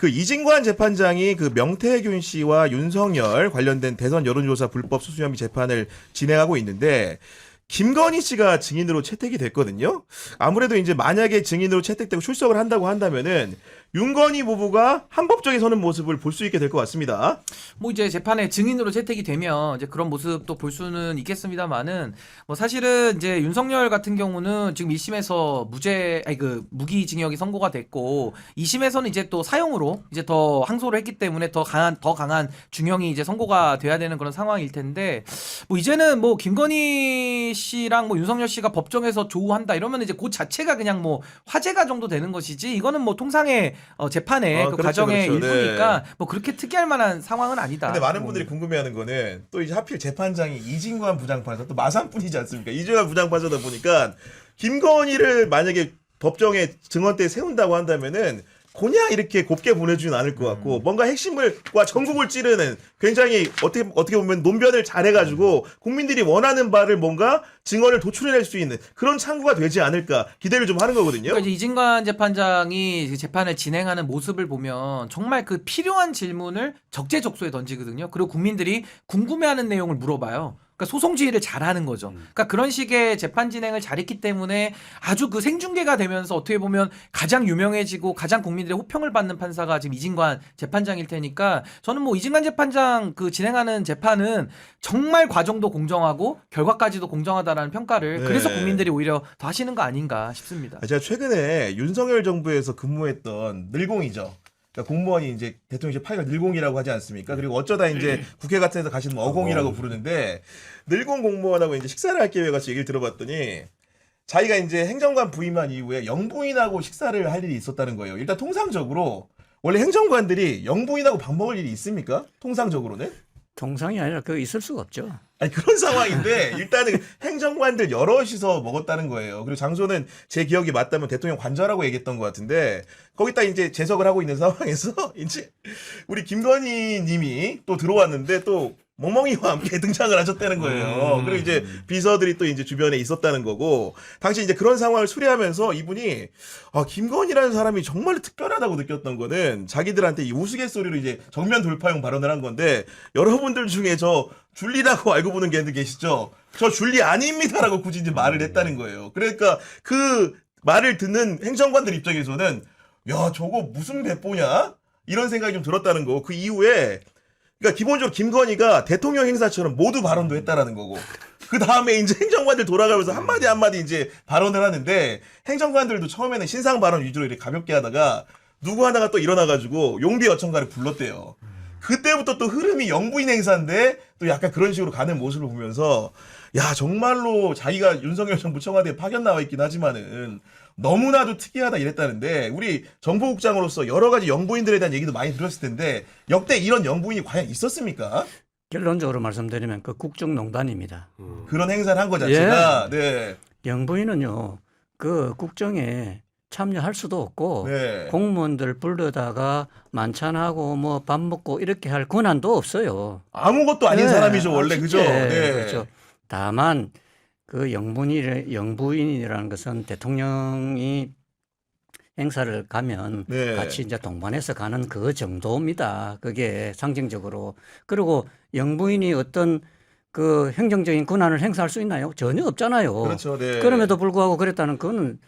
그 이진관 재판장이 그 명태균 씨와 윤석열 관련된 대선 여론조사 불법 수수 혐의 재판을 진행하고 있는데 김건희 씨가 증인으로 채택이 됐거든요. 아무래도 이제 만약에 증인으로 채택되고 출석을 한다고 한다면은 윤건희 부부가 항법정에 서는 모습을 볼 수 있게 될 것 같습니다. 뭐 이제 재판에 증인으로 채택이 되면 이제 그런 모습도 볼 수는 있겠습니다만은 뭐 사실은 이제 윤석열 같은 경우는 지금 1심에서 무기징역이 선고가 됐고 2심에서는 이제 또 사형으로 이제 더 항소를 했기 때문에 더 강한 중형이 이제 선고가 돼야 되는 그런 상황일 텐데 뭐 이제는 뭐 김건희 씨랑 뭐 윤석열 씨가 법정에서 조우한다 이러면 이제 그 자체가 그냥 뭐 화제가 정도 되는 것이지 이거는 뭐 통상의 재판의 그 그렇죠, 과정의 그렇죠. 일부니까 네. 뭐 그렇게 특이할 만한 상황은 아니다. 근데 많은 분들이 궁금해하는 거는 또 이제 하필 재판장이 이진관 부장판사 또 마산뿐이지 않습니까? 이진관 부장판사다 보니까 김건희를 만약에 법정에 증언대에 세운다고 한다면은 그냥 이렇게 곱게 보내주진 않을 것 같고 뭔가 핵심을과 전국을 찌르는 굉장히 어떻게 보면 논변을 잘해가지고 국민들이 원하는 바를 뭔가 증언을 도출해낼 수 있는 그런 창구가 되지 않을까 기대를 좀 하는 거거든요. 그러니까 이제 이진관 재판장이 재판을 진행하는 모습을 보면 정말 그 필요한 질문을 적재적소에 던지거든요. 그리고 국민들이 궁금해하는 내용을 물어봐요. 그러니까 소송 지휘를 잘하는 거죠. 그러니까 그런 식의 재판 진행을 잘했기 때문에 아주 그 생중계가 되면서 어떻게 보면 가장 유명해지고 가장 국민들의 호평을 받는 판사가 지금 이진관 재판장일 테니까 저는 뭐 이진관 재판장 그 진행하는 재판은 정말 과정도 공정하고 결과까지도 공정하다라는 평가를 네. 그래서 국민들이 오히려 더 하시는 거 아닌가 싶습니다. 제가 최근에 윤석열 정부에서 근무했던 늘공이죠. 그러니까 공무원이 이제 대통령실 파이가 늘공이라고 하지 않습니까? 그리고 어쩌다 이제 국회 같은 데서 가시는 어공이라고 부르는데 늘공 공무원하고 이제 식사를 할 기회가 있어서 얘기를 들어봤더니 자기가 이제 행정관 부임한 이후에 영부인하고 식사를 할 일이 있었다는 거예요. 일단 통상적으로 원래 행정관들이 영부인하고 밥 먹을 일이 있습니까? 통상적으로는? 통상이 아니라 그 있을 수가 없죠. 아니 그런 상황인데 일단은 행정관들 여럿이서 먹었다는 거예요. 그리고 장소는 제 기억이 맞다면 대통령 관저라고 얘기했던 것 같은데 거기다 이제 재석을 하고 있는 상황에서 이제 우리 김건희 님이 또 들어왔는데 또 멍멍이와 함께 등장을 하셨다는 거예요. 그리고 이제 비서들이 또 이제 주변에 있었다는 거고 당시 이제 그런 상황을 수리하면서 이분이 김건희라는 사람이 정말 특별하다고 느꼈던 거는 자기들한테 이 우스갯소리로 이제 정면 돌파용 발언을 한 건데 여러분들 중에 저 줄리라고 알고 보는 걔들 계시죠? 저 줄리 아닙니다라고 굳이 이제 말을 했다는 거예요. 그러니까 그 말을 듣는 행정관들 입장에서는 야 저거 무슨 배포냐? 이런 생각이 좀 들었다는 거고 그 이후에 그러니까 기본적으로 김건희가 대통령 행사처럼 모두 발언도 했다라는 거고 그 다음에 이제 행정관들 돌아가면서 한마디 한마디 이제 발언을 하는데 행정관들도 처음에는 신상 발언 위주로 이렇게 가볍게 하다가 누구 하나가 또 일어나가지고 용비 어천가를 불렀대요. 그때부터 또 흐름이 영부인 행사인데 또 약간 그런 식으로 가는 모습을 보면서 야 정말로 자기가 윤석열 정부 청와대에 파견 나와 있긴 하지만은 너무나도 특이하다 이랬다는데 우리 정보국장으로서 여러 가지 영부인들에 대한 얘기도 많이 들었을 텐데 역대 이런 영부인이 과연 있었습니까? 결론적으로 말씀드리면 그 국정농단입니다. 그런 행사를 한 거 자체가 네. 영부인은요 그 국정에 참여할 수도 없고 네. 공무원들 불러다가 만찬하고 뭐 밥 먹고 이렇게 할 권한도 없어요. 아무것도 아닌 네, 사람이죠 원래 그죠? 실제. 네. 그렇죠. 다만 그 영부인이라는 것은 대통령이 행사를 가면 네. 같이 이제 동반해서 가는 그 정도입니다. 그게 상징적으로. 그리고 영부인이 어떤 그 행정적인 권한을 행사할 수 있나요? 전혀 없잖아요. 그렇죠. 네. 그럼에도 불구하고 그랬다는 그거는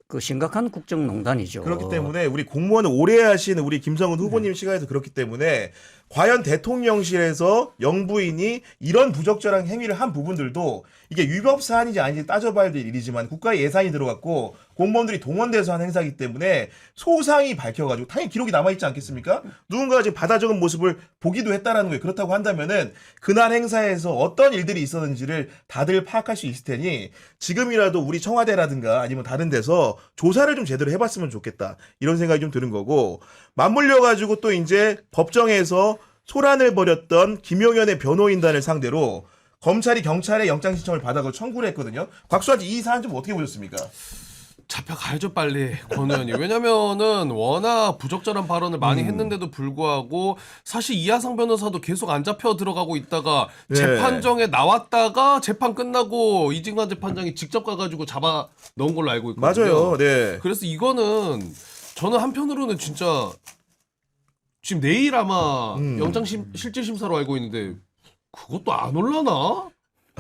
그 심각한 국정농단이죠. 그렇기 때문에 우리 공무원을 오래 하신 우리 김성은 후보님 시각에서 그렇기 때문에 과연 대통령실에서 영부인이 이런 부적절한 행위를 한 부분들도 이게 위법 사안인지 아닌지 따져봐야 될 일이지만 국가에 예산이 들어갔고 공무원들이 동원돼서 한 행사이기 때문에 소상히 밝혀가지고 당연히 기록이 남아있지 않겠습니까? 누군가가 지금 받아 적은 모습을 보기도 했다라는 거예요. 그렇다고 한다면은 그날 행사에서 어떤 일들이 있었는지를 다들 파악할 수 있을 테니 지금이라도 우리 청와대라든가 아니면 다른 데서 조사를 좀 제대로 해봤으면 좋겠다. 이런 생각이 좀 드는 거고 맞물려가지고 또 이제 법정에서 소란을 벌였던 김용현의 변호인단을 상대로 검찰이 경찰에 영장 신청을 받아서 청구를 했거든요. 곽수아씨 이 사안 좀 어떻게 보셨습니까? 잡혀가야죠 빨리 권 의원이. 왜냐면은 워낙 부적절한 발언을 많이 했는데도 불구하고 사실 이하상 변호사도 계속 안 잡혀 들어가고 있다가 네. 재판정에 나왔다가 재판 끝나고 이진관 재판장이 직접 가가지고 잡아 넣은 걸로 알고 있거든요. 맞아요. 네. 그래서 이거는 저는 한편으로는 진짜 지금 내일 아마 음. 영장 실질 심사로 알고 있는데 그것도 안 올라나?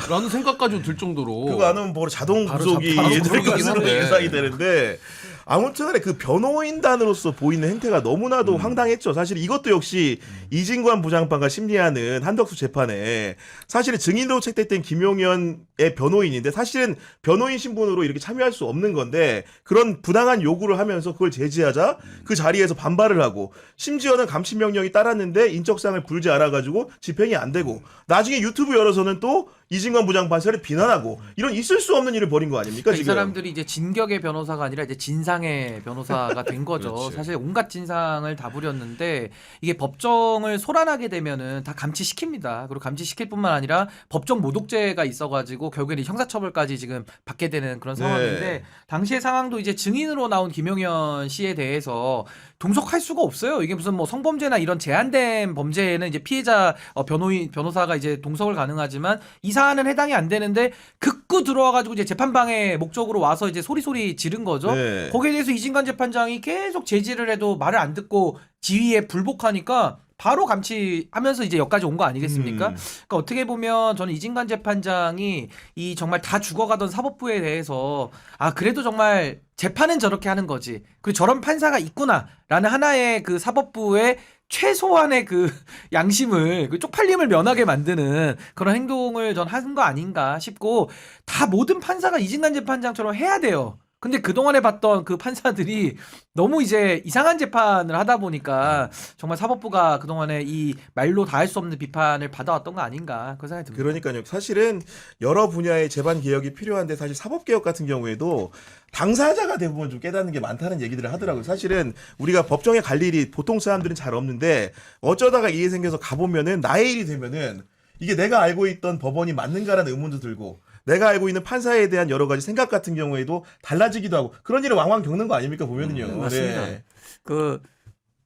라는 생각까지 들 정도로 그거 안 하면 바로 자동 바로 구속이 바로 될 구속이긴 것으로 한데. 예상이 되는데 아무튼 간에 그 변호인단으로서 보이는 행태가 너무나도 황당했죠. 사실 이것도 역시 이진관 부장판과 심리하는 한덕수 재판에 사실은 증인으로 채택된 김용현의 변호인인데 사실은 변호인 신분으로 이렇게 참여할 수 없는 건데 그런 부당한 요구를 하면서 그걸 제지하자 그 자리에서 반발을 하고 심지어는 감시명령이 따랐는데 인적사항을 불지 않아가지고 집행이 안 되고 나중에 유튜브 열어서는 또 이진관 부장판사를 비난하고 이런 있을 수 없는 일을 벌인 거 아닙니까 그러니까 이 지금? 사람들이 이제 진격의 변호사가 아니라 이제 진상의 변호사가 된 거죠. 그렇지. 사실 온갖 진상을 다 부렸는데 이게 법정을 소란하게 되면은 다 감치시킵니다. 그리고 감치시킬 뿐만 아니라 법정 모독죄가 있어가지고 결국에는 형사처벌까지 지금 받게 되는 그런 상황인데 네. 당시의 상황도 이제 증인으로 나온 김용현 씨에 대해서 동석할 수가 없어요. 이게 무슨 뭐 성범죄나 이런 제한된 범죄에는 이제 피해자 변호사가 이제 동석을 가능하지만 이 사안은 해당이 안 되는데 극구 들어와가지고 이제 재판방에 목적으로 와서 이제 소리 지른 거죠. 네. 거기에 대해서 이진관 재판장이 계속 제지를 해도 말을 안 듣고 지휘에 불복하니까 바로 감치하면서 이제 여기까지 온 거 아니겠습니까? 그러니까 어떻게 보면 저는 이진관 재판장이 이 정말 다 죽어가던 사법부에 대해서 아 그래도 정말 재판은 저렇게 하는 거지. 그리고 저런 판사가 있구나라는 하나의 그 사법부의 최소한의 그 양심을 그 쪽팔림을 면하게 만드는 그런 행동을 전 한 거 아닌가 싶고 다 모든 판사가 이진관 재판장처럼 해야 돼요. 근데 그동안에 봤던 그 판사들이 너무 이제 이상한 재판을 하다 보니까 정말 사법부가 그동안에 이 말로 다 할 수 없는 비판을 받아왔던 거 아닌가 그런 생각이 듭니다. 그러니까요. 사실은 여러 분야의 재반 개혁이 필요한데 사실 사법 개혁 같은 경우에도 당사자가 대부분 좀 깨닫는 게 많다는 얘기들을 하더라고요. 사실은 우리가 법정에 갈 일이 보통 사람들은 잘 없는데 어쩌다가 일이 생겨서 가보면은 나의 일이 되면은 이게 내가 알고 있던 법원이 맞는가라는 의문도 들고 내가 알고 있는 판사에 대한 여러 가지 생각 같은 경우에도 달라지기도 하고 그런 일을 왕왕 겪는 거 아닙니까 보면은요. 맞습니다. 네. 그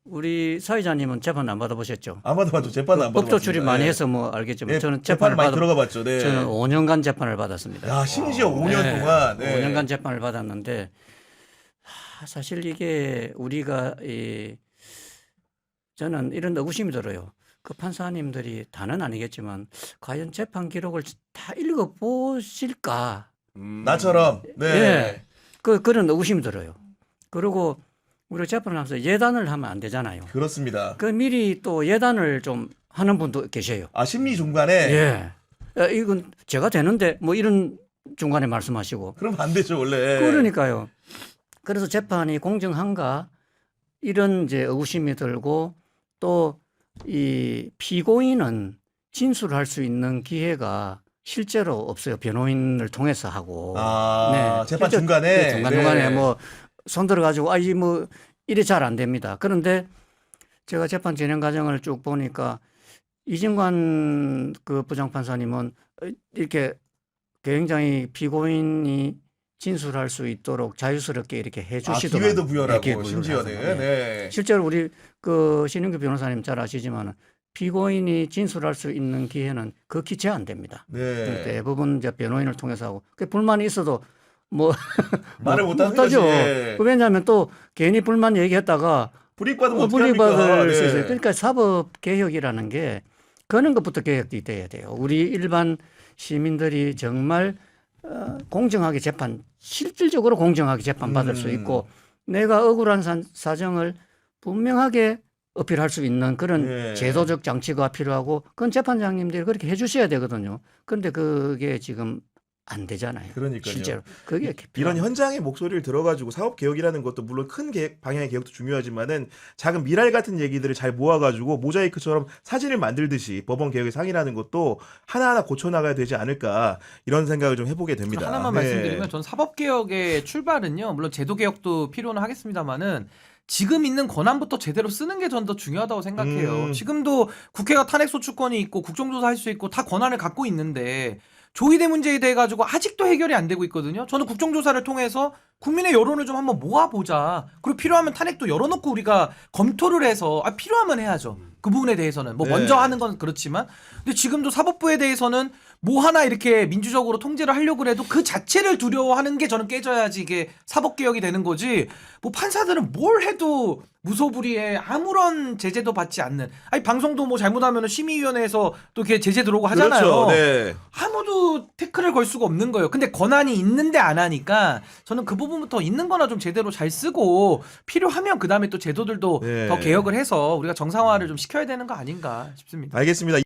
우리 사회자님은 재판 안 받아보셨죠? 아마도 맞죠. 재판 안 법조 받아봤습니다. 출입 많이 네. 해서 뭐 알겠지만 네, 저는 재판 재판을 많이 받아 들어가 봤죠. 네. 저는 5년간 재판을 받았습니다. 야 심지어 5년 네, 동안 네. 5년간 재판을 받았는데 사실 이게 우리가 저는 이런 의구심이 들어요. 그 판사님들이 다는 아니겠지만 과연 재판 기록을 다 읽어 보실까? 나처럼 네. 예. 그런 의구심이 들어요. 그리고 우리가 재판을 하면서 예단을 하면 안 되잖아요. 그렇습니다. 그 미리 또 예단을 좀 하는 분도 계셔요. 아 심리 중간에 예. 이건 제가 되는데 뭐 이런 중간에 말씀하시고. 그러면 안 되죠 원래. 그러니까요. 그래서 재판이 공정한가 이런 이제 의구심이 들고 또 이 피고인은 진술할 수 있는 기회가 실제로 없어요. 변호인을 통해서 하고. 아 재판 실제- 중간에 네, 중간중간에 뭐 손 들어가지고 이 뭐 이래 잘 안 됩니다. 그런데 제가 재판 진행 과정을 쭉 보니까 이진관 그 부장판사님은 이렇게 굉장히 피고인이 진술할 수 있도록 자유스럽게 이렇게 아, 해주시더라고요. 기회도 부여라고 기회 부여를 심지어는 하고. 네. 네. 실제로 우리 그 신윤규 변호사님 잘 아시지만 피고인이 진술할 수 있는 기회는 극히 제한됩니다. 네. 대부분 이제 변호인을 통해서 하고 그 불만이 있어도 뭐 말을 못하는 거지. 못하죠. 예. 왜냐하면 또 괜히 불만 얘기했다가 불이익받으면 어떻게 합니까? 불이익받을 수 네. 있어요. 그러니까 사법 개혁이라는 게 그런 것부터 개혁이 돼야 돼요. 우리 일반 시민들이 정말 공정하게 실질적으로 공정하게 재판 받을 수 있고 내가 억울한 사정을 분명하게 어필할 수 있는 그런 네. 제도적 장치가 필요하고 그건 재판장님들이 그렇게 해주셔야 되거든요. 그런데 그게 지금 안 되잖아요. 그러니까요. 실제로 그게 이런 필요한 현장의 목소리를 들어가지고 사업 개혁이라는 것도 물론 큰 방향의 개혁도 중요하지만은 작은 미랄 같은 얘기들을 잘 모아가지고 모자이크처럼 사진을 만들듯이 법원 개혁의 상이라는 것도 하나하나 고쳐나가야 되지 않을까 이런 생각을 좀 해보게 됩니다. 하나만 네. 말씀드리면 전 사법개혁의 출발은요. 물론 제도개혁도 필요는 하겠습니다만은 지금 있는 권한부터 제대로 쓰는 게 전 더 중요하다고 생각해요. 지금도 국회가 탄핵소추권이 있고 국정조사 할 수 있고 다 권한을 갖고 있는데 조의대 문제에 대해 가지고 아직도 해결이 안 되고 있거든요. 저는 국정조사를 통해서 국민의 여론을 좀 한번 모아보자. 그리고 필요하면 탄핵도 열어놓고 우리가 검토를 해서 필요하면 해야죠. 그 부분에 대해서는 뭐 네. 먼저 하는 건 그렇지만 근데 지금도 사법부에 대해서는 뭐 하나 이렇게 민주적으로 통제를 하려고 해도 그 자체를 두려워하는 게 저는 깨져야지 이게 사법개혁이 되는 거지 뭐 판사들은 뭘 해도 무소불위에 아무런 제재도 받지 않는. 아니 방송도 뭐 잘못하면 심의위원회에서 또 이렇게 제재 들어오고 하잖아요. 그렇죠. 네. 아무도 태클을 걸 수가 없는 거예요. 근데 권한이 있는데 안 하니까 저는 그 부분부터 있는 거나 좀 제대로 잘 쓰고 필요하면 그 다음에 또 제도들도 네. 더 개혁을 해서 우리가 정상화를 좀 시켜야 되는 거 아닌가 싶습니다. 알겠습니다.